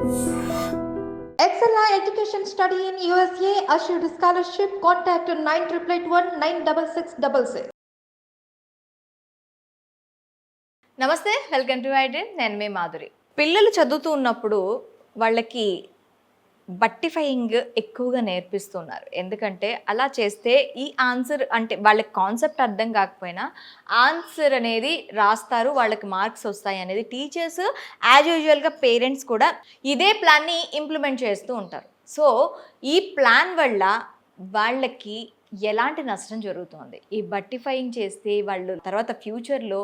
Excella Education Study in USA assured scholarship. Contact 9881 నమస్తే, welcome to iDream. నేను మీ మాధురి. పిల్లలు చదువుతూ ఉన్నప్పుడు వాళ్ళకి బట్టిఫైయింగ్ ఎక్కువగా నేర్పిస్తున్నారు. ఎందుకంటే అలా చేస్తే ఈ ఆన్సర్ అంటే వాళ్ళకి కాన్సెప్ట్ అర్థం కాకపోయినా ఆన్సర్ అనేది రాస్తారు, వాళ్ళకి మార్క్స్ వస్తాయి అనేది టీచర్స్ యాజ్ యూజువల్గా పేరెంట్స్ కూడా ఇదే ప్లాన్ని ఇంప్లిమెంట్ చేస్తూ ఉంటారు. సో ఈ ప్లాన్ వల్ల వాళ్ళకి ఎలాంటి నష్టం జరుగుతుంది? ఈ బట్టిఫైయింగ్ చేస్తే వాళ్ళు తర్వాత ఫ్యూచర్లో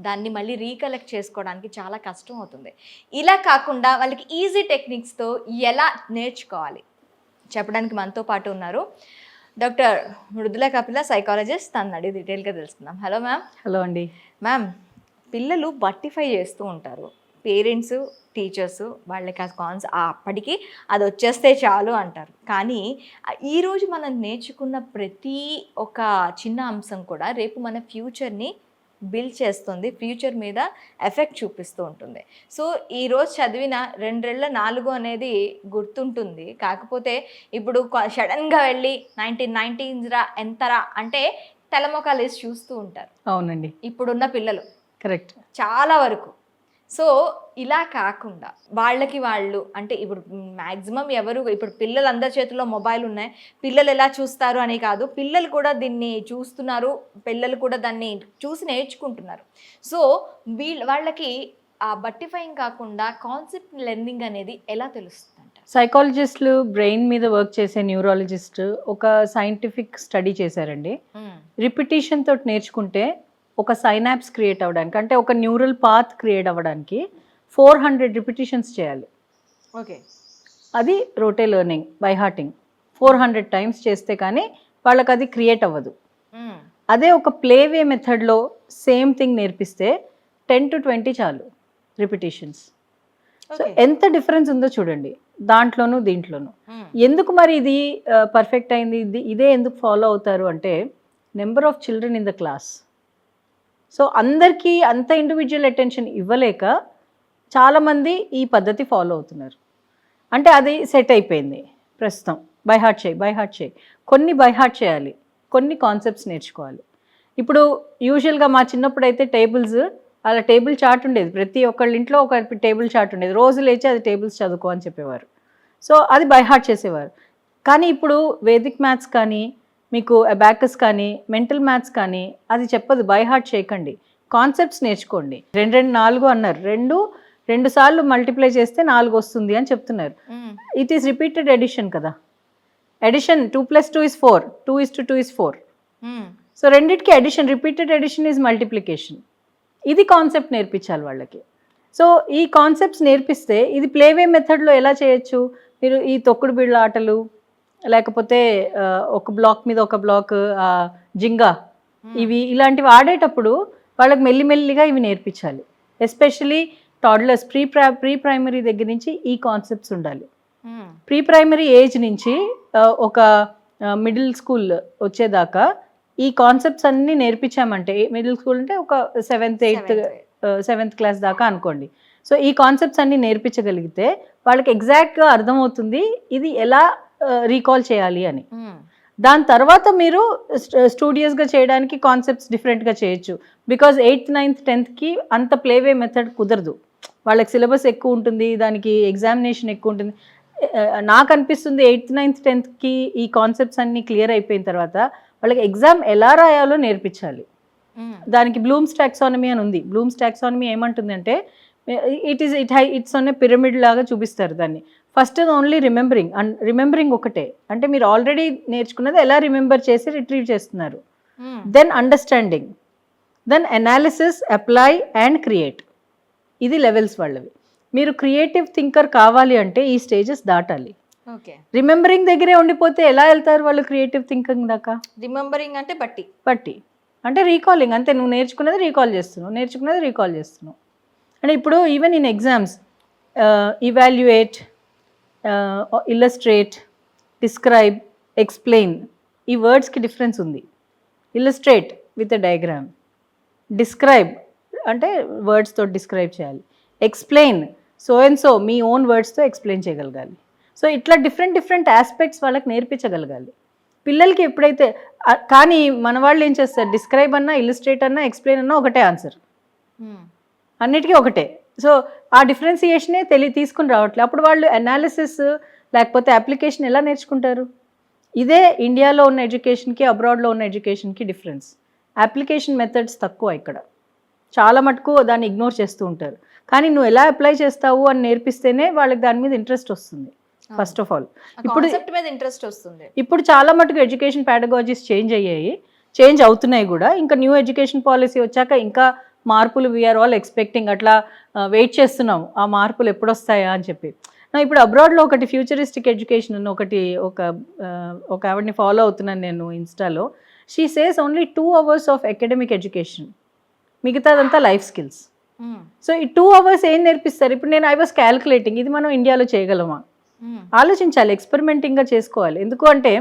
దాన్ని మళ్ళీ రీకలెక్ట్ చేసుకోవడానికి చాలా కష్టం అవుతుంది. ఇలా కాకుండా వాళ్ళకి ఈజీ టెక్నిక్స్తో ఎలా నేర్చుకోవాలి చెప్పడానికి మనతో పాటు ఉన్నారు డాక్టర్ మృదుల కపిల, సైకాలజిస్ట్. తను అడిగి డీటెయిల్గా తెలుసుకుందాం. Hello ma'am. హలో అండి. మ్యామ్, పిల్లలు బట్టిఫై చేస్తూ ఉంటారు. పేరెంట్స్, టీచర్స్ వాళ్ళకి అప్పటికి అది వచ్చేస్తే చాలు అంటారు. కానీ ఈరోజు మనం నేర్చుకున్న ప్రతి ఒక చిన్న అంశం కూడా రేపు మన ఫ్యూచర్ని బిల్డ్ చేస్తుంది, ఫ్యూచర్ మీద ఎఫెక్ట్ చూపిస్తూ ఉంటుంది. సో ఈరోజు చదివిన 2 4 అనేది గుర్తుంటుంది. కాకపోతే ఇప్పుడు సడన్గా వెళ్ళి 1990s రా ఎంతరా అంటే తెల్లమొకాలు వేసి చూస్తూ ఉంటారు. అవునండి, ఇప్పుడున్న పిల్లలు కరెక్ట్ చాలా వరకు. సో ఇలా కాకుండా వాళ్ళకి వాళ్ళు అంటే ఇప్పుడు మ్యాక్సిమం ఎవరు ఇప్పుడు పిల్లలు అందరి చేతుల్లో మొబైల్ ఉన్నాయి, పిల్లలు ఎలా చూస్తారు అని కాదు, పిల్లలు కూడా దీన్ని చూస్తున్నారు, పిల్లలు కూడా దాన్ని చూసి నేర్చుకుంటున్నారు. సో వాళ్ళకి ఆ బట్టిఫైయింగ్ కాకుండా కాన్సెప్ట్ లెర్నింగ్ అనేది ఎలా తెలుస్తుంది అంట? సైకాలజిస్టులు బ్రెయిన్ మీద వర్క్ చేసే న్యూరాలజిస్ట్ ఒక సైంటిఫిక్ స్టడీ చేశారండి. రిపిటేషన్ తోటి నేర్చుకుంటే ఒక సైనాప్స్ క్రియేట్ అవ్వడానికి, అంటే ఒక న్యూరల్ పాత్ క్రియేట్ అవ్వడానికి 400 రిపిటేషన్స్ చేయాలి. ఓకే, అది రోటే లెర్నింగ్, బై హార్టింగ్. 400 టైమ్స్ చేస్తే కానీ వాళ్ళకి అది క్రియేట్ అవ్వదు. అదే ఒక ప్లేవే మెథడ్లో సేమ్ థింగ్ నేర్పిస్తే 10 to 20 చాలు రిపిటేషన్స్. సో ఎంత డిఫరెన్స్ ఉందో చూడండి దాంట్లోనూ దీంట్లోనూ. ఎందుకు మరి ఇది పర్ఫెక్ట్ అయింది, ఇదే ఎందుకు ఫాలో అవుతారు అంటే number of children in the class. So అందరికీ అంత ఇండివిజువల్ అటెన్షన్ ఇవ్వలేక చాలామంది ఈ పద్ధతి ఫాలో అవుతున్నారు. అంటే అది సెట్ అయిపోయింది ప్రస్తుతం. బై హార్ట్ చేయి. కొన్ని బై హార్ట్ చేయాలి, కొన్ని కాన్సెప్ట్స్ నేర్చుకోవాలి. ఇప్పుడు యూజువల్గా మా చిన్నప్పుడు అయితే టేబుల్స్, అలా టేబుల్ చార్ట్ ఉండేది, ప్రతి ఒక్కళ్ళ ఇంట్లో ఒక టేబుల్ చార్ట్ ఉండేది. రోజు లేచి అది టేబుల్స్ చదువుకో అని చెప్పేవారు. సో అది బై హార్ట్ చేసేవారు. కానీ ఇప్పుడు వేదిక్ మ్యాథ్స్ కానీ, మీకు అబాకస్ కానీ, మెంటల్ మ్యాథ్స్ కానీ అది చెప్పదు బై హార్ట్ చేయకండి, కాన్సెప్ట్స్ నేర్చుకోండి. 2 2 4 అన్నారు, 2 సార్లు మల్టిప్లై చేస్తే 4 వస్తుంది అని చెప్తున్నారు. ఇట్ ఈస్ రిపీటెడ్ ఎడిషన్ కదా. ఎడిషన్ 2 + 2 = 4, 2:2 = 4. సో రెండిటికి addition, repeated addition is multiplication. ఇది కాన్సెప్ట్ నేర్పించాలి వాళ్ళకి. సో ఈ కాన్సెప్ట్స్ నేర్పిస్తే ఇది ప్లేవే మెథడ్లో ఎలా చేయొచ్చు? మీరు ఈ తొక్కుడు బిళ్ళ ఆటలు, లేకపోతే ఒక బ్లాక్ మీద ఒక బ్లాక్, జింగా, ఇలాంటివి ఆడేటప్పుడు వాళ్ళకి మెల్లిమెల్లిగా ఇవి నేర్పించాలి. ఎస్పెషలీ టాడ్లర్స్, ప్రీ ప్రైమరీ దగ్గర నుంచి ఈ కాన్సెప్ట్స్ ఉండాలి. ప్రీ ప్రైమరీ ఏజ్ నుంచి ఒక మిడిల్ స్కూల్ వచ్చేదాకా ఈ కాన్సెప్ట్స్ అన్నీ నేర్పించామంటే, మిడిల్ స్కూల్ అంటే ఒక 7th క్లాస్ దాకా అనుకోండి. సో ఈ కాన్సెప్ట్స్ అన్నీ నేర్పించగలిగితే వాళ్ళకి ఎగ్జాక్ట్గా అర్థమవుతుంది ఇది ఎలా రీకాల్ చేయాలి అని. దాని తర్వాత మీరు స్టూడియస్గా చేయడానికి కాన్సెప్ట్స్ డిఫరెంట్గా చేయొచ్చు. బికాజ్ 8th 9th 10th అంత ప్లేవే మెథడ్ కుదరదు, వాళ్ళకి సిలబస్ ఎక్కువ ఉంటుంది, దానికి ఎగ్జామినేషన్ ఎక్కువ ఉంటుంది. నాకు అనిపిస్తుంది 8th 9th 10th ఈ కాన్సెప్ట్స్ అన్నీ క్లియర్ అయిపోయిన తర్వాత వాళ్ళకి ఎగ్జామ్ ఎలా రాయాలో నేర్పించాలి. దానికి బ్లూమ్స్ టాక్సానమీ అని ఉంది. బ్లూమ్స్ టాక్సానమీ ఏమంటుంది అంటే ఇట్స్ ఆన్ ఏ పిరమిడ్ లాగా చూపిస్తారు దాన్ని. ఫస్ట్ ఓన్లీ రిమెంబరింగ్ ఒకటే, అంటే మీరు ఆల్రెడీ నేర్చుకున్నది ఎలా రిమెంబర్ చేసి రిట్రీవ్ చేస్తున్నారు. Then understanding, then analysis, apply and create. ఇది లెవెల్స్ వాళ్ళవి. మీరు క్రియేటివ్ థింకర్ కావాలి అంటే ఈ స్టేజెస్ దాటాలి. రిమెంబరింగ్ దగ్గరే ఉండిపోతే ఎలా వెళ్తారు వాళ్ళు క్రియేటివ్ థింకింగ్ దాకా? రిమెంబరింగ్ అంటే బట్టి అంటే రీకాలింగ్, అంతే. నువ్వు నేర్చుకున్నది రీకాల్ చేస్తున్నావు. అంటే ఇప్పుడు even in exams evaluate, illustrate, describe, explain, ఈ వర్డ్స్కి డిఫరెన్స్ ఉంది. Illustrate with a diagram, describe అంటే వర్డ్స్తో డిస్క్రైబ్ చేయాలి, ఎక్స్ప్లెయిన్ సో అండ్ సో మీ ఓన్ వర్డ్స్తో ఎక్స్ప్లెయిన్ చేయగలగాలి. సో ఇట్లా డిఫరెంట్ ఆస్పెక్ట్స్ వాళ్ళకి నేర్పించగలగాలి పిల్లలకి ఎప్పుడైతే. కానీ మన వాళ్ళు ఏం చేస్తారు, డిస్క్రైబ్ అన్నా, ఇలిస్ట్రేట్ అన్నా, ఎక్స్ప్లెయిన్ అన్నా ఒకటే ఆన్సర్, అన్నిటికీ ఒకటే. సో ఆ డిఫరెన్సియేషనే తీసుకుని రావట్లేదు. అప్పుడు వాళ్ళు అనాలిసిస్ లేకపోతే అప్లికేషన్ ఎలా నేర్చుకుంటారు? ఇదే ఇండియాలో ఉన్న ఎడ్యుకేషన్కి అబ్రాడ్లో ఉన్న ఎడ్యుకేషన్కి డిఫరెన్స్. అప్లికేషన్ మెథడ్స్ తక్కువ ఇక్కడ, చాలా మటుకు దాన్ని ఇగ్నోర్ చేస్తూ ఉంటారు. కానీ నువ్వు ఎలా అప్లై చేస్తావు అని నేర్పిస్తేనే వాళ్ళకి దాని మీద ఇంట్రెస్ట్ వస్తుంది ఫస్ట్ ఆఫ్ ఆల్. ఇప్పుడు మీద ఇంట్రెస్ట్ వస్తుంది. ఇప్పుడు చాలా మటుకు ఎడ్యుకేషన్ పెడగాలజీస్ చేంజ్ అవుతున్నాయి కూడా. ఇంకా న్యూ ఎడ్యుకేషన్ పాలసీ వచ్చాక ఇంకా మార్పులు వీఆర్ ఆల్ ఎక్స్పెక్టింగ్, అట్లా వెయిట్ చేస్తున్నాం ఆ మార్పులు ఎప్పుడు వస్తాయా అని చెప్పి. ఇప్పుడు అబ్రాడ్లో ఒకటి ఫ్యూచరిస్టిక్ ఎడ్యుకేషన్ అని ఒక ఆవిడని ఫాలో అవుతున్నాను నేను ఇన్స్టాలో. She says only 2 hours of academic education, మిగతాదంతా లైఫ్ స్కిల్స్. సో ఈ 2 hours ఏం నేర్పిస్తారు? ఇప్పుడు నేను ఐ వాస్ క్యాల్కులేటింగ్, ఇది మనం ఇండియాలో చేయగలమా? ఆలోచించాలి, ఎక్స్పెరిమెంటింగ్గా చేసుకోవాలి. ఎందుకు అంటే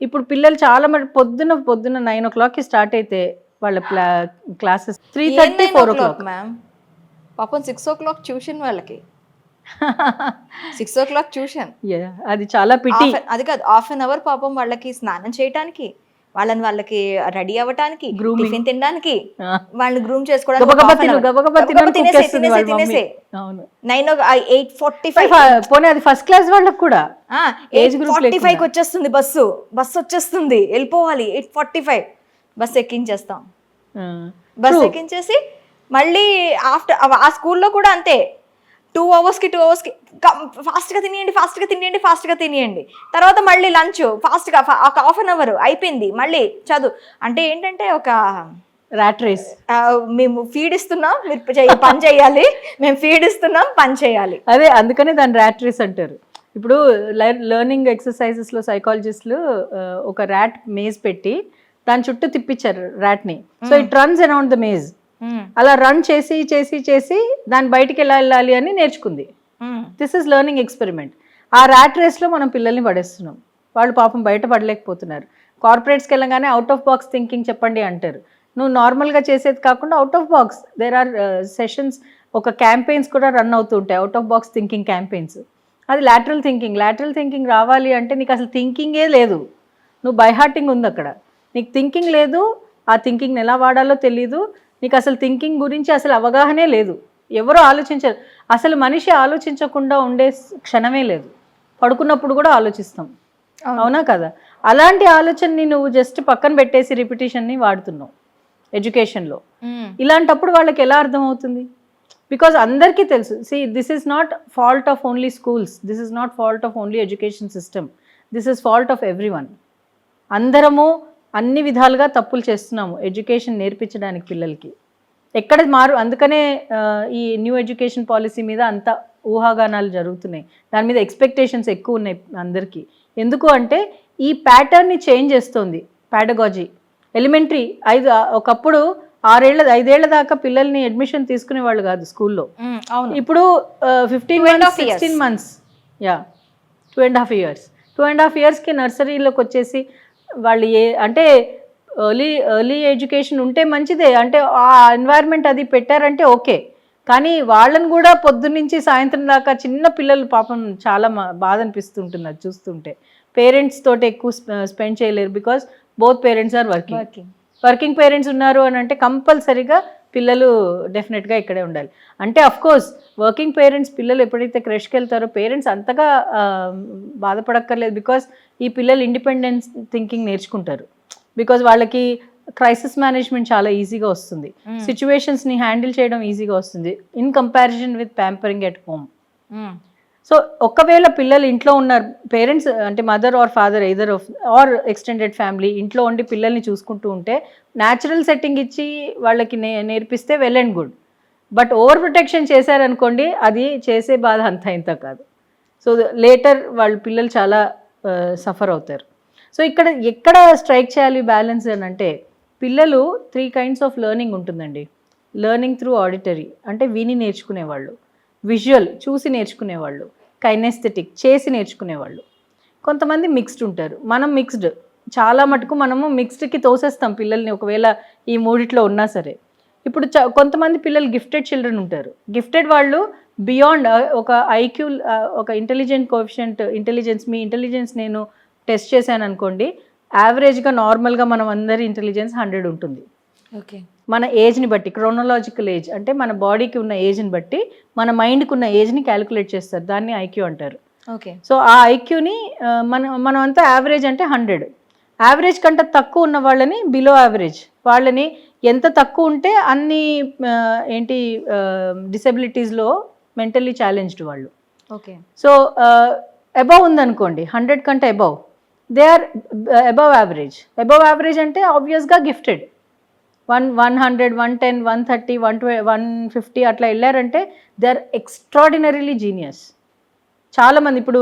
ఇప్పుడు పిల్లలు చాలా మంది పొద్దున్న 9 o'clockకి స్టార్ట్ అయితే వాళ్ళ క్లాసెస్ 3:30, 4 o'clock. మ్యామ్ పాపం 6 o'clock ట్యూషన్ వాళ్ళకి. 6 o'clock ట్యూషన్, అది చాలా పిటి. అది కాదు, హాఫ్ అన్ అవర్ పాపం వాళ్ళకి స్నానం చేయడానికి, వాళ్ళకి రెడీ అవ్వటానికి, టిఫిన్ తినడానికి, వాళ్ళని గ్రూమ్ చేసుకోవడానికి 8:45. పోనీ అది ఫస్ట్ క్లాస్ వాళ్ళకి కూడా 8:45 వచ్చేస్తుంది బస్సు వచ్చేస్తుంది, వెళ్ళిపోవాలి. 8:45 బస్సు ఎక్కించేస్తాం. బస్సు ఎక్కించేసి మళ్ళీ ఆఫ్టర్ ఆ స్కూల్లో కూడా అంతే, 2 hours ఫాస్ట్గా తినేయండి, తర్వాత మళ్ళీ లంచ్ ఫాస్ట్గా, ఒక హాఫ్ అన్ అవర్ అయిపోయింది, మళ్ళీ చదువు. అంటే ఏంటంటే ఒక ర్యాట్ రేస్. మేము ఫీడ్ ఇస్తున్నాం, మీరు పని చేయాలి, మేము ఫీడ్ ఇస్తున్నాం, పని చేయాలి. అదే అందుకనే దాన్ని ర్యాట్ రేస్ అంటారు. ఇప్పుడు లెర్నింగ్ ఎక్సర్సైజెస్లో సైకాలజిస్టులు ఒక ర్యాట్ మేజ్ పెట్టి దాని చుట్టూ తిప్పించారు ర్యాట్ని. So it runs around the maze. అలా రన్ చేసి దాని బయటికి ఎలా వెళ్ళాలి అని నేర్చుకుంది. This is learning experiment. ఆ ర్యాట్ రేస్లో మనం పిల్లల్ని పడేస్తున్నాం. వాళ్ళు పాపం బయట పడలేకపోతున్నారు. కార్పొరేట్స్కి వెళ్ళగానే అవుట్ ఆఫ్ బాక్స్ థింకింగ్ చెప్పండి అంటారు. నువ్వు నార్మల్గా చేసేది కాకుండా out of box, there are sessions, ఒక క్యాంపెయిన్స్ కూడా రన్ అవుతూ ఉంటాయి, out of box thinking campaigns. అది లాటరల్ థింకింగ్ రావాలి అంటే నీకు అసలు థింకింగే లేదు, నువ్వు బైహార్టింగ్ ఉంది అక్కడ. నీకు థింకింగ్ లేదు, ఆ థింకింగ్ని ఎలా వాడాలో తెలీదు, నీకు అసలు థింకింగ్ గురించి అసలు అవగాహనే లేదు. ఎవరో ఆలోచించరు. అసలు మనిషి ఆలోచించకుండా ఉండే క్షణమే లేదు. పడుకున్నప్పుడు కూడా ఆలోచిస్తాం, అవునా కదా? అలాంటి ఆలోచనని నువ్వు జస్ట్ పక్కన పెట్టేసి రిపిటేషన్ని వాడుతున్నావు ఎడ్యుకేషన్లో. ఇలాంటప్పుడు వాళ్ళకి ఎలా అర్థమవుతుంది? బికాజ్ అందరికీ తెలుసు, this is not fault of only schools, this is not fault of only education system, this is fault of everyone. అందరము అన్ని విధాలుగా తప్పులు చేస్తున్నాము ఎడ్యుకేషన్ నేర్పించడానికి పిల్లలకి. ఎక్కడ అందుకనే ఈ న్యూ ఎడ్యుకేషన్ పాలసీ మీద అంత ఊహాగానాలు జరుగుతున్నాయి, దాని మీద ఎక్స్పెక్టేషన్స్ ఎక్కువ ఉన్నాయి అందరికీ. ఎందుకు అంటే ఈ ప్యాటర్న్ని చేంజ్ చేస్తుంది పెడగాలజీ. ఎలిమెంటరీ ఒకప్పుడు 5 ఏళ్ల దాకా పిల్లల్ని అడ్మిషన్ తీసుకునే వాళ్ళు కాదు స్కూల్లో. ఇప్పుడు 15 months 16 months 2.5 years 2.5 yearsకి నర్సరీలోకి వచ్చేసి వాళ్ళు అంటే ఎర్లీ ఎడ్యుకేషన్ ఉంటే మంచిదే, అంటే ఆ ఎన్వైర్న్మెంట్ అది పెట్టారంటే ఓకే. కానీ వాళ్ళని కూడా పొద్దున్నుంచి సాయంత్రం దాకా చిన్న పిల్లలు పాపం చాలా బాధ అనిపిస్తుంటుంది అది చూస్తుంటే. పేరెంట్స్ తోటి ఎక్కువ స్పెండ్ చేయలేరు, because both parents are working parents ఉన్నారు అని అంటే కంపల్సరీగా పిల్లలు డెఫినెట్గా ఇక్కడే ఉండాలి. అంటే అఫ్కోర్స్ వర్కింగ్ పేరెంట్స్ పిల్లలు ఎప్పుడైతే క్రష్కి వెళ్తారో పేరెంట్స్ అంతగా బాధపడక్కర్లేదు, బికాస్ ఈ పిల్లలు ఇండిపెండెన్స్ థింకింగ్ నేర్చుకుంటారు. బికాజ్ వాళ్ళకి క్రైసిస్ మేనేజ్మెంట్ చాలా ఈజీగా వస్తుంది, సిచ్యువేషన్స్ని హ్యాండిల్ చేయడం ఈజీగా వస్తుంది in comparison with pampering at home. So ఒకవేళ పిల్లలు ఇంట్లో ఉన్నారు, పేరెంట్స్ అంటే mother or father either are extended family ఇంట్లో ఉండి పిల్లల్ని చూసుకుంటూ ఉంటే న్యాచురల్ సెట్టింగ్ ఇచ్చి వాళ్ళకి నేర్పిస్తే well and good. But over protection చేశారనుకోండి, అది చేసే బాధ అంత ఇంత కాదు. సో లేటర్ వాళ్ళ పిల్లలు చాలా సఫర్ అవుతారు. సో ఎక్కడ స్ట్రైక్ చేయాలి బ్యాలెన్స్ అని అంటే, పిల్లలు 3 kinds ఆఫ్ లెర్నింగ్ ఉంటుందండి. లెర్నింగ్ త్రూ ఆడిటరీ అంటే విని నేర్చుకునేవాళ్ళు, విజువల్ చూసి నేర్చుకునేవాళ్ళు, కైనెస్థెటిక్ చేసి నేర్చుకునేవాళ్ళు, కొంతమంది మిక్స్డ్ ఉంటారు. మనం మిక్స్డ్, చాలా మటుకు మనము మిక్స్డ్కి తోసేస్తాం పిల్లల్ని ఒకవేళ ఈ మూడిట్లో ఉన్నా సరే. ఇప్పుడు కొంతమంది పిల్లలు గిఫ్టెడ్ చిల్డ్రన్ ఉంటారు. గిఫ్టెడ్ వాళ్ళు బియాండ్ ఒక ఐక్యూ ఒక ఇంటెలిజెంట్ కోఎఫిషియంట్ ఇంటెలిజెన్స్ మీ ఇంటెలిజెన్స్ నేను టెస్ట్ చేశాను అనుకోండి, యావరేజ్గా నార్మల్గా మనం అందరి ఇంటెలిజెన్స్ 100 ఉంటుంది. ఓకే. మన ఏజ్ని బట్టి, క్రోనలాజికల్ ఏజ్ అంటే మన బాడీకి ఉన్న ఏజ్ని బట్టి మన మైండ్కి ఉన్న ఏజ్ని క్యాలిక్యులేట్ చేస్తారు, దాన్ని ఐక్యూ అంటారు. ఓకే. సో ఆ ఐక్యూని మనం అంతా యావరేజ్ అంటే 100. యావరేజ్ కంటే తక్కువ ఉన్న వాళ్ళని బిలో యావరేజ్, వాళ్ళని ఎంత తక్కువ ఉంటే అన్ని ఏంటి డిసెబిలిటీస్లో మెంటల్లీ ఛాలెంజ్డ్ వాళ్ళు. ఓకే. సో అబవ్ ఉందనుకోండి, 100 కంటే above, they are above average. Above average అంటే ఆబ్వియస్గా గిఫ్టెడ్. 100, 110, 130, 150 అట్లా వెళ్ళారంటే దే ఆర్ ఎక్స్ట్రాడినరీలీ జీనియస్. చాలామంది ఇప్పుడు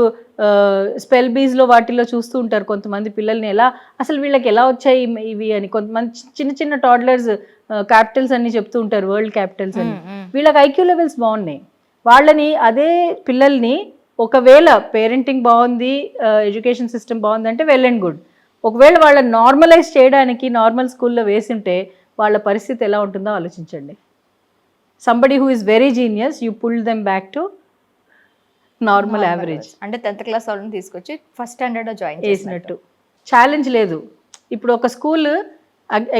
స్పెల్ బీస్లో వాటిల్లో చూస్తూ ఉంటారు కొంతమంది పిల్లల్ని, ఎలా అసలు వీళ్ళకి ఎలా వచ్చాయి ఇవి అని. కొంతమంది చిన్న చిన్న టాడ్లర్స్ క్యాపిటల్స్ అన్ని చెప్తూ ఉంటారు, వరల్డ్ క్యాపిటల్స్ అని. వీళ్ళకి ఐక్యూ లెవెల్స్ బాగున్నాయి. వాళ్ళని అదే పిల్లల్ని ఒకవేళ పేరెంటింగ్ బాగుంది, ఎడ్యుకేషన్ సిస్టమ్ బాగుందంటే వెల్ అండ్ గుడ్. ఒకవేళ వాళ్ళని నార్మలైజ్ చేయడానికి నార్మల్ స్కూల్లో వేసింటే వాళ్ళ పరిస్థితి ఎలా ఉంటుందో ఆలోచించండి. Somebody who is very genius, you pull them back to normal average. అంటే 10th క్లాస్ వాళ్ళని తీసుకొచ్చి ఫస్ట్ స్టాండర్డ్లో జాయిన్ చేసినట్టు. ఛాలెంజ్ లేదు. ఇప్పుడు ఒక school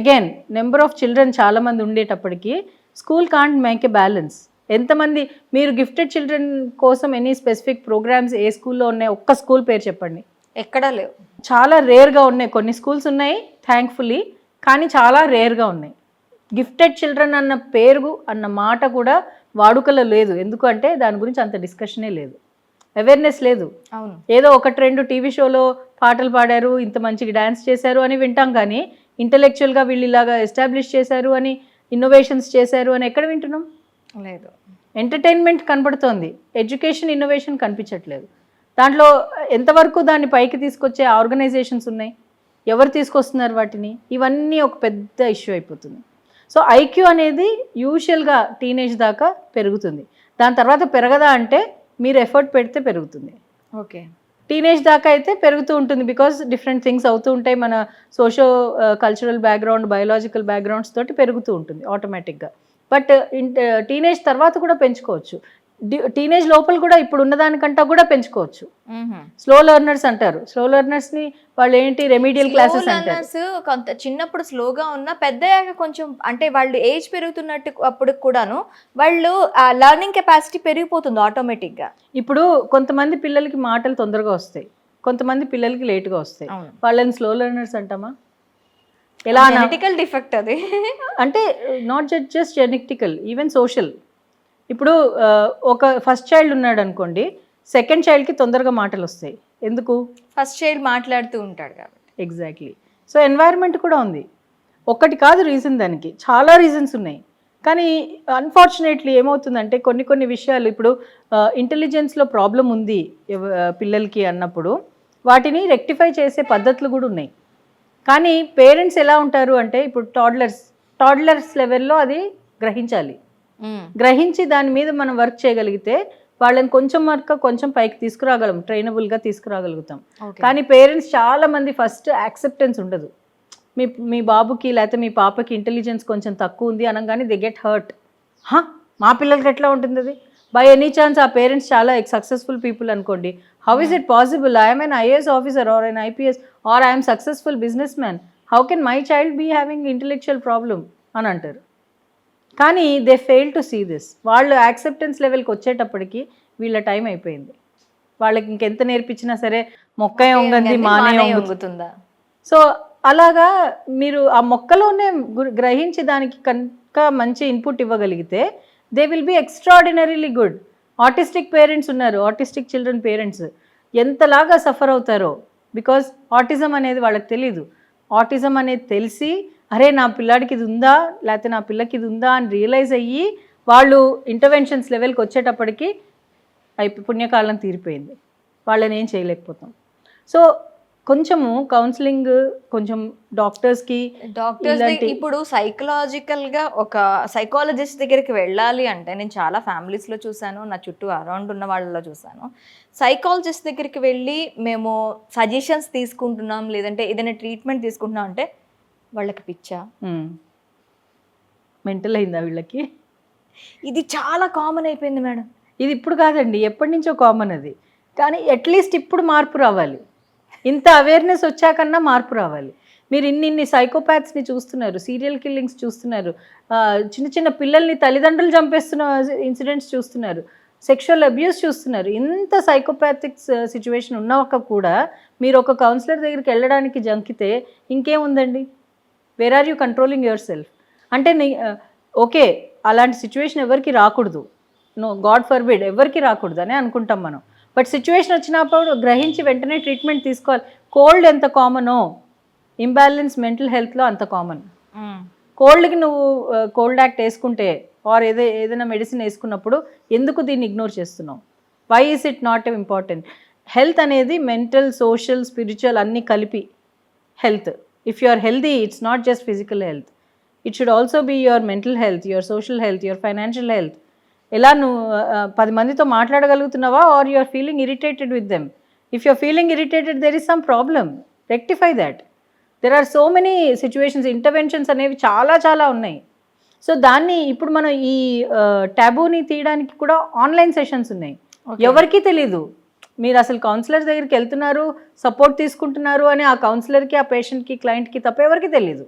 again number of children చాలామంది ఉండేటప్పటికి school can't make a balance. ఎంతమంది మీరు గిఫ్టెడ్ చిల్డ్రన్ కోసం ఎనీ స్పెసిఫిక్ ప్రోగ్రామ్స్ ఏ స్కూల్లో ఉన్నాయి, ఒక్క స్కూల్ పేరు చెప్పండి. ఎక్కడా లేవు. చాలా రేర్గా ఉన్నాయి. కొన్ని స్కూల్స్ ఉన్నాయి థ్యాంక్ఫుల్లీ, కానీ చాలా రేర్గా ఉన్నాయి. గిఫ్టెడ్ చిల్డ్రన్ అన్న పేరు అన్న మాట కూడా వాడుకలో లేదు. ఎందుకంటే దాని గురించి అంత డిస్కషనే లేదు, అవేర్నెస్ లేదు. అవును. ఏదో 1-2 టీవీ షోలో పాటలు పాడారు, ఇంత మంచిగా డ్యాన్స్ చేశారు అని వింటాం, కానీ ఇంటలెక్చువల్గా వీళ్ళు ఇలాగా ఎస్టాబ్లిష్ చేశారు అని, ఇన్నోవేషన్స్ చేశారు అని ఎక్కడ వింటున్నాం? లేదు. ఎంటర్టైన్మెంట్ కనపడుతోంది, ఎడ్యుకేషన్ ఇన్నోవేషన్ కనిపించట్లేదు. దాంట్లో ఎంతవరకు దాన్ని పైకి తీసుకొచ్చే ఆర్గనైజేషన్స్ ఉన్నాయి, ఎవరు తీసుకొస్తున్నారు వాటిని, ఇవన్నీ ఒక పెద్ద ఇష్యూ అయిపోతుంది. సో ఐక్యూ అనేది యూజువల్గా టీనేజ్ దాకా పెరుగుతుంది. దాని తర్వాత పెరగదా అంటే మీరు ఎఫర్ట్ పెడితే పెరుగుతుంది. ఓకే. టీనేజ్ దాకా అయితే పెరుగుతూ ఉంటుంది, బికాస్ డిఫరెంట్ థింగ్స్ అవుతూ ఉంటాయి. మన socio cultural background, biological backgrounds తోటి పెరుగుతూ ఉంటుంది ఆటోమేటిక్గా. బట్ టీనేజ్ తర్వాత కూడా పెంచుకోవచ్చు. టీనేజ్ లోపల కూడా ఇప్పుడు ఉన్నదానికంటా కూడా పెంచుకోవచ్చు. స్లో లెర్నర్స్ అంటారు. స్లో లెర్నర్స్ని వాళ్ళు ఏంటి రెమీడియల్ క్లాసెస్ అంటారు. కొంత చిన్నప్పుడు స్లోగా ఉన్న పెద్దయ్యాక కొంచెం అంటే వాళ్ళు ఏజ్ పెరుగుతున్నట్టు అప్పుడు కూడాను వాళ్ళు లెర్నింగ్ కెపాసిటీ పెరిగిపోతుంది ఆటోమేటిక్గా. ఇప్పుడు కొంతమంది పిల్లలకి మాటలు తొందరగా వస్తాయి, కొంతమంది పిల్లలకి లేట్గా వస్తాయి. వాళ్ళని స్లో లెర్నర్స్ అంటామా? ఎలా? జెనెటికల్ డిఫెక్ట్ అది. అంటే not just genetical, even social. ఇప్పుడు ఒక ఫస్ట్ చైల్డ్ ఉన్నాడు అనుకోండి, సెకండ్ చైల్డ్కి తొందరగా మాటలు వస్తాయి. ఎందుకు? ఫస్ట్ చైల్డ్ మాట్లాడుతూ ఉంటాడు కాబట్టి. ఎగ్జాక్ట్లీ. సో ఎన్వైర్న్మెంట్ కూడా ఉంది. ఒకటి కాదు రీజన్, దానికి చాలా రీజన్స్ ఉన్నాయి. కానీ అన్ఫార్చునేట్లీ ఏమవుతుందంటే కొన్ని విషయాలు ఇప్పుడు ఇంటెలిజెన్స్లో ప్రాబ్లం ఉంది పిల్లలకి అన్నప్పుడు వాటిని రెక్టిఫై చేసే పద్ధతులు కూడా ఉన్నాయి. కానీ పేరెంట్స్ ఎలా ఉంటారు అంటే, ఇప్పుడు టాడ్లర్స్ లెవెల్లో అది గ్రహించాలి. గ్రహించి దాని మీద మనం వర్క్ చేయగలిగితే వాళ్ళని కొంచెం పైకి తీసుకురాగలం, ట్రైనబుల్గా తీసుకురాగలుగుతాం. కానీ పేరెంట్స్ చాలా మంది ఫస్ట్ యాక్సెప్టెన్స్ ఉండదు. మీ బాబుకి లేకపోతే మీ పాపకి ఇంటెలిజెన్స్ కొంచెం తక్కువ ఉంది అనగానే దే గెట్ హర్ట్. మా పిల్లలకి ఎట్లా ఉంటుంది అది? బై ఎనీ ఛాన్స్ ఆ పేరెంట్స్ చాలా సక్సెస్ఫుల్ పీపుల్ అనుకోండి, how is it possible? I'm an IAS officer or an IPS or I'm successful business man, how can my child be having intellectual problem అని అంటారు. కానీ they fail to see this. వాళ్ళు acceptance లెవెల్కి వచ్చేటప్పటికి వీళ్ళ time అయిపోయింది. వాళ్ళకి ఇంకెంత నేర్పించినా సరే మొక్క వంగంది మానే వంగుతుందా. సో అలాగా మీరు ఆ మొక్కలోనే గ్రహించి దానికి కనుక మంచి ఇన్పుట్ ఇవ్వగలిగితే they will be extraordinarily good. Autistic parents ఉన్నారు, ఆటిస్టిక్ చిల్డ్రన్ పేరెంట్స్ ఎంతలాగా సఫర్ అవుతారో, బికాజ్ ఆటిజం అనేది వాళ్ళకి తెలీదు. ఆటిజం అనేది తెలిసి అరే నా పిల్లాడికి ఇది ఉందా లేకపోతే నా పిల్లకి ఇది ఉందా అని రియలైజ్ అయ్యి వాళ్ళు ఇంటర్వెన్షన్స్ లెవెల్కి వచ్చేటప్పటికి పుణ్యకాలం తీరిపోయింది, వాళ్ళని ఏం చేయలేకపోతాం. సో కొంచెము కౌన్సిలింగ్, కొంచెం డాక్టర్స్ ఇప్పుడు సైకలాజికల్గా ఒక సైకాలజిస్ట్ దగ్గరికి వెళ్ళాలి అంటే, నేను చాలా ఫ్యామిలీస్లో చూశాను, నా చుట్టూ అరౌండ్ ఉన్న వాళ్ళలో చూశాను. సైకాలజిస్ట్ దగ్గరికి వెళ్ళి మేము సజెషన్స్ తీసుకుంటున్నాం లేదంటే ఏదైనా ట్రీట్మెంట్ తీసుకుంటున్నాం అంటే వాళ్ళకి పిచ్చా, మెంటల్ అయిందా వీళ్ళకి? ఇది చాలా కామన్ అయిపోయింది మేడం. ఇది ఇప్పుడు కాదండి, ఎప్పటి నుంచో కామన్ అది. కానీ అట్లీస్ట్ ఇప్పుడు మార్పు రావాలి. ఇంత అవేర్నెస్ వచ్చాకన్నా మార్పు రావాలి. మీరు ఇన్ని సైకోపాత్స్ని చూస్తున్నారు, సీరియల్ కిల్లింగ్స్ చూస్తున్నారు, చిన్న చిన్న పిల్లల్ని తల్లిదండ్రులు చంపేస్తున్న ఇన్సిడెంట్స్ చూస్తున్నారు, సెక్షువల్ అబ్యూస్ చూస్తున్నారు. ఇంత సైకోపాథిక్ సిచ్యువేషన్ ఉన్నాక కూడా మీరు ఒక కౌన్సిలర్ దగ్గరికి వెళ్ళడానికి జంకితే ఇంకేముందండి? Where are you controlling your self? అంటే ఓకే, అలాంటి సిచ్యువేషన్ ఎవరికి రాకూడదు, నో గాడ్ ఫర్బిడ్, ఎవరికి రాకూడదు అని అనుకుంటాం మనం. బట్ సిచ్యువేషన్ వచ్చినప్పుడు గ్రహించి వెంటనే ట్రీట్మెంట్ తీసుకోవాలి. కోల్డ్ ఎంత కామనో ఇంబ్యాలెన్స్ మెంటల్ హెల్త్లో అంత కామన్. కోల్డ్కి నువ్వు కోల్డ్ యాక్ట్ వేసుకుంటే ఆర్ ఏదైనా మెడిసిన్ వేసుకున్నప్పుడు ఎందుకు దీన్ని ఇగ్నోర్ చేస్తున్నావు? Why is it not important? Health అనేది మెంటల్, సోషల్, స్పిరిచువల్ అన్నీ కలిపి health. If you are healthy, it's not just physical health, it should also be your mental health, your social health, your financial health. ఎలా నువ్వు 10 మందితో మాట్లాడగలుగుతున్నావా, or you are feeling irritated with them? If you are feeling irritated, there is some problem, rectify that. There are so many situations, interventions అనేవి చాలా చాలా ఉన్నాయి. So దాన్ని ఇప్పుడు మనం ఈ ట్యాబూని తీయడానికి కూడా ఆన్లైన్ సెషన్స్ ఉన్నాయి. ఎవరికీ తెలీదు మీరు అసలు కౌన్సిలర్ దగ్గరికి వెళ్తున్నారు, సపోర్ట్ తీసుకుంటున్నారు అని ఆ కౌన్సిలర్కి, ఆ పేషెంట్కి, క్లయింట్కి తప్ప ఎవరికి తెలీదు.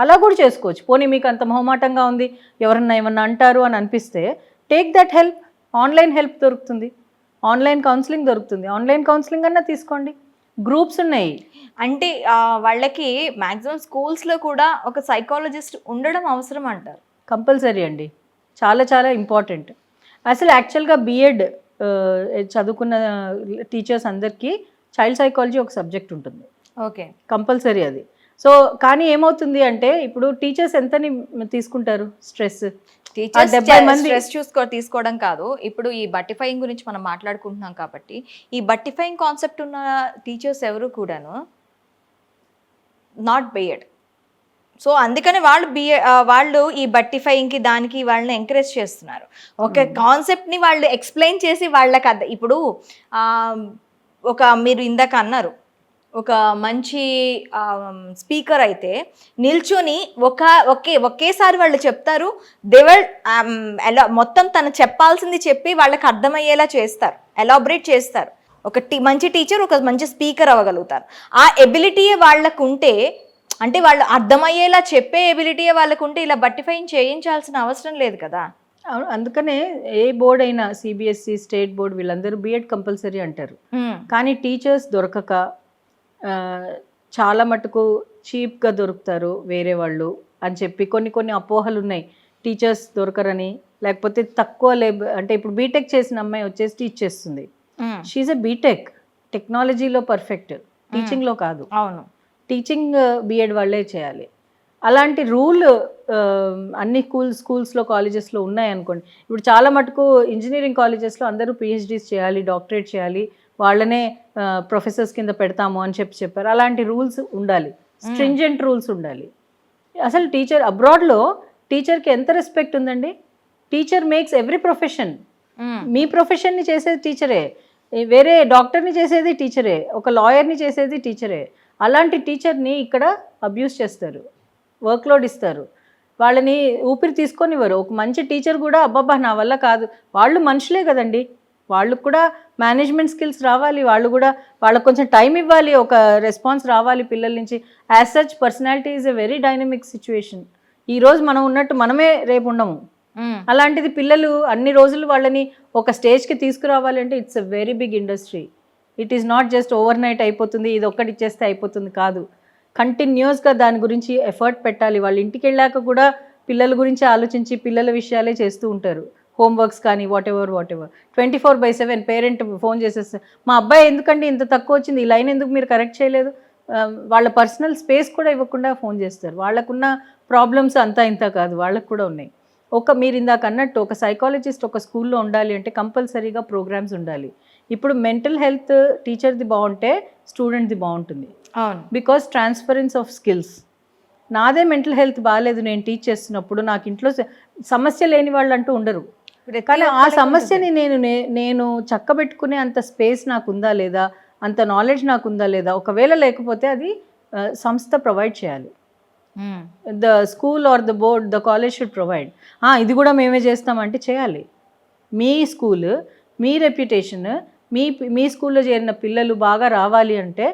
అలా కూడా చేసుకోవచ్చు. పోనీ మీకు అంత మొహమాటంగా ఉంది, ఎవరన్నా ఏమన్నా అంటారు అని అనిపిస్తే take that help. Online help దొరుకుతుంది, ఆన్లైన్ కౌన్సిలింగ్ దొరుకుతుంది. ఆన్లైన్ కౌన్సిలింగ్ అన్నా తీసుకోండి, గ్రూప్స్ ఉన్నాయి. అంటే వాళ్ళకి మ్యాక్సిమం స్కూల్స్లో కూడా ఒక సైకాలజిస్ట్ ఉండడం అవసరం అంటారు. కంపల్సరీ అండి, చాలా చాలా ఇంపార్టెంట్. అసలు యాక్చువల్గా బీఎడ్ చదువుకున్న టీచర్స్ అందరికీ చైల్డ్ సైకాలజీ ఒక సబ్జెక్ట్ ఉంటుంది. ఓకే, కంపల్సరీ అది. సో కానీ ఏమవుతుంది అంటే ఇప్పుడు టీచర్స్ ఎంతని తీసుకుంటారు స్ట్రెస్? టీచర్స్ స్ట్రెస్ తీసుకోవడం కాదు, ఇప్పుడు ఈ బట్టిఫైయింగ్ గురించి మనం మాట్లాడుకుంటున్నాం కాబట్టి ఈ బట్టిఫైయింగ్ కాన్సెప్ట్ ఉన్న టీచర్స్ ఎవరు కూడాను నాట్ బిఎడ్. సో అందుకని వాళ్ళు ఈ బట్టిఫైయింగ్కి దానికి వాళ్ళని ఎంకరేజ్ చేస్తున్నారు. ఒక కాన్సెప్ట్ని వాళ్ళు ఎక్స్ప్లెయిన్ చేసి వాళ్ళకి ఇప్పుడు మీరు ఇందాక అన్నారు, ఒక మంచి స్పీకర్ అయితే నిల్చొని ఒకేసారి వాళ్ళు చెప్తారు, మొత్తం తను చెప్పాల్సింది చెప్పి వాళ్ళకి అర్థమయ్యేలా చేస్తారు, ఎలాబరేట్ చేస్తారు. మంచి టీచర్ ఒక మంచి స్పీకర్ అవ్వగలుగుతారు. ఆ ఎబిలిటీయే వాళ్ళకు ఉంటే, అంటే వాళ్ళు అర్థమయ్యేలా చెప్పే ఎబిలిటీయే వాళ్ళకు ఉంటే ఇలా బట్టిఫైయింగ్ చేయించాల్సిన అవసరం లేదు కదా. అందుకనే ఏ బోర్డ్ అయినా సిబిఎస్ఈ, స్టేట్ బోర్డ్, వీళ్ళందరూ బిఎడ్ కంపల్సరీ అంటారు. కానీ టీచర్స్ దొరకక చాలా మటుకు చీప్గా దొరుకుతారు వేరే వాళ్ళు అని చెప్పి కొన్ని అపోహలు ఉన్నాయి. టీచర్స్ దొరకరని, లేకపోతే తక్కువ అంటే ఇప్పుడు బీటెక్ చేసిన అమ్మాయి వచ్చేసి టీచ్ చేస్తుంది, షీఈ్ ఎ బీటెక్, టెక్నాలజీలో పర్ఫెక్ట్, టీచింగ్లో కాదు. అవును, టీచింగ్ బిఎడ్ వాళ్ళే చేయాలి. అలాంటి రూల్ అన్ని స్కూల్స్లో, కాలేజెస్లో ఉన్నాయనుకోండి. ఇప్పుడు చాలా మటుకు ఇంజనీరింగ్ కాలేజెస్లో అందరూ పిహెచ్డీస్ చేయాలి, డాక్టరేట్ చేయాలి, వాళ్ళనే ప్రొఫెసర్స్ కింద పెడతాము అని చెప్పారు. అలాంటి రూల్స్ ఉండాలి, స్ట్రింజెంట్ రూల్స్ ఉండాలి. అసలు టీచర్ అబ్రాడ్లో టీచర్కి ఎంత రెస్పెక్ట్ ఉందండి. Teacher makes every profession. మీ ప్రొఫెషన్ని చేసేది టీచరే, వేరే డాక్టర్ని చేసేది టీచరే, ఒక లాయర్ని చేసేది టీచరే. అలాంటి టీచర్ని ఇక్కడ అబ్యూస్ చేస్తారు, వర్క్లోడ్ ఇస్తారు, వాళ్ళని ఊపిరి తీసుకొనివ్వరు. ఒక మంచి టీచర్ కూడా అబ్బబ్బా నా వల్ల కాదు, వాళ్ళు మనుషులే కదండి, వాళ్ళకు కూడా మేనేజ్మెంట్ స్కిల్స్ రావాలి, వాళ్ళకు కొంచెం టైం ఇవ్వాలి, ఒక రెస్పాన్స్ రావాలి పిల్లల నుంచి. As such personality is a very dynamic situation. ఈరోజు మనం ఉన్నట్టు మనమే రేపు ఉండము. అలాంటిది పిల్లలు అన్ని రోజులు వాళ్ళని ఒక స్టేజ్కి తీసుకురావాలి అంటే it's a very big industry. It is not just overnight అయిపోతుంది, ఇది ఒక్కటి ఇచ్చేస్తే అయిపోతుంది కాదు. కంటిన్యూస్గా దాని గురించి ఎఫర్ట్ పెట్టాలి. వాళ్ళు ఇంటికి వెళ్ళాక కూడా పిల్లల గురించి ఆలోచించి పిల్లల విషయాలే చేస్తూ ఉంటారు. హోంవర్క్స్ కానీ వాట్ ఎవర్ 24/7 పేరెంట్ ఫోన్ చేసేస్తారు, మా అబ్బాయి ఎందుకండి ఇంత తక్కువ వచ్చింది, ఈ లైన్ ఎందుకు మీరు కరెక్ట్ చేయలేదు. వాళ్ళ పర్సనల్ స్పేస్ కూడా ఇవ్వకుండా ఫోన్ చేస్తారు. వాళ్ళకున్న ప్రాబ్లమ్స్ అంతా ఇంత కాదు, వాళ్ళకు కూడా ఉన్నాయి. మీరు ఇందాక అన్నట్టు ఒక సైకాలజిస్ట్ ఒక స్కూల్లో ఉండాలి అంటే కంపల్సరీగా ప్రోగ్రామ్స్ ఉండాలి. ఇప్పుడు మెంటల్ హెల్త్ టీచర్ది బాగుంటే స్టూడెంట్ది బాగుంటుంది. అవును, బికాస్ ట్రాన్స్ఫరెన్స్ ఆఫ్ స్కిల్స్. నాదే మెంటల్ హెల్త్ బాగాలేదు, నేను టీచ్ చేస్తున్నప్పుడు నాకు ఇంట్లో సమస్య లేని వాళ్ళు అంటూ ఉండరు. కానీ ఆ సమస్యని నేను చక్కబెట్టుకునే అంత స్పేస్ నాకు ఉందా లేదా, అంత నాలెడ్జ్ నాకు ఉందా లేదా. ఒకవేళ లేకపోతే అది సంస్థ ప్రొవైడ్ చేయాలి. The school or the board, the college should provide. ఇది కూడా మేమే చేస్తామంటే చేయాలి. మీ స్కూల్, మీ రెప్యుటేషన్, మీ స్కూల్లో చేరిన పిల్లలు బాగా రావాలి అంటే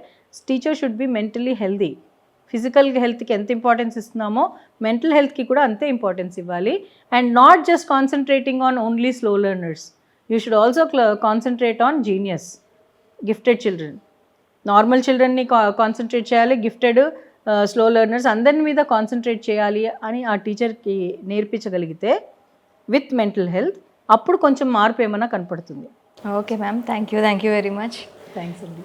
teacher should be mentally healthy. Physical హెల్త్కి ఎంత ఇంపార్టెన్స్ ఇస్తున్నామో మెంటల్ హెల్త్కి కూడా అంతే ఇంపార్టెన్స్ ఇవ్వాలి. And not just concentrating on only slow learners, you should also concentrate on genius, gifted children. Normal చిల్డ్రన్ని కాన్సన్ట్రేట్ చేయాలి, గిఫ్టెడ్, స్లో లెర్నర్స్ అందరి మీద కాన్సన్ట్రేట్ చేయాలి అని ఆ టీచర్కి నేర్పించగలిగితే విత్ మెంటల్ హెల్త్, అప్పుడు కొంచెం మార్పు ఏమైనా కనపడుతుంది. Okay ma'am, thank you very much. Thanks అండి.